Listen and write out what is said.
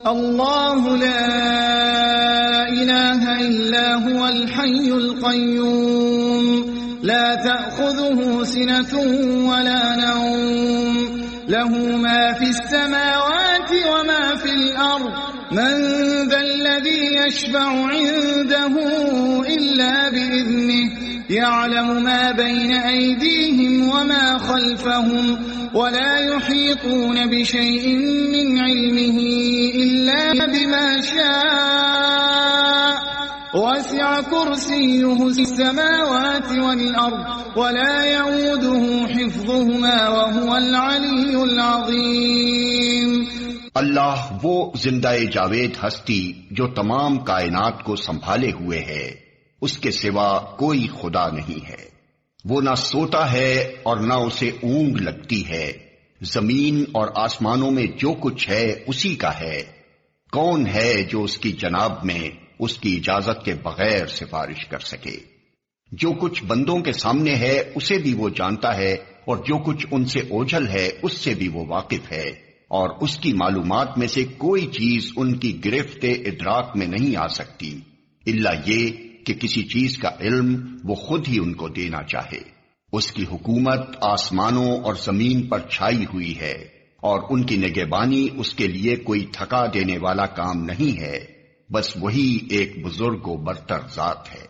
اللہ لا الہ الا هو الحی القیوم لا تأخذه سنة ولا نوم له ما في السماوات وما في الأرض من ذا الذي يشفع عنده إلا بإذنه يعلم ما بين أيديهم وما خلفهم ولا يحيطون بشيء من علمه إلا بما شاء وسع كرسيه السماوات والأرض ولا يؤوده حفظهما وهو العلي العظيم۔ اللہ وہ زندہ جاوید ہستی جو تمام کائنات کو سنبھالے ہوئے ہے، اس کے سوا کوئی خدا نہیں ہے۔ وہ نہ سوتا ہے اور نہ اسے اونگ لگتی ہے۔ زمین اور آسمانوں میں جو کچھ ہے اسی کا ہے۔ کون ہے جو اس کی جناب میں اس کی اجازت کے بغیر سفارش کر سکے؟ جو کچھ بندوں کے سامنے ہے اسے بھی وہ جانتا ہے، اور جو کچھ ان سے اوجھل ہے اس سے بھی وہ واقف ہے، اور اس کی معلومات میں سے کوئی چیز ان کی گرفت ادراک میں نہیں آ سکتی الا یہ کہ کسی چیز کا علم وہ خود ہی ان کو دینا چاہے۔ اس کی حکومت آسمانوں اور زمین پر چھائی ہوئی ہے، اور ان کی نگہبانی اس کے لیے کوئی تھکا دینے والا کام نہیں ہے، بس وہی ایک بزرگ و برتر ذات ہے۔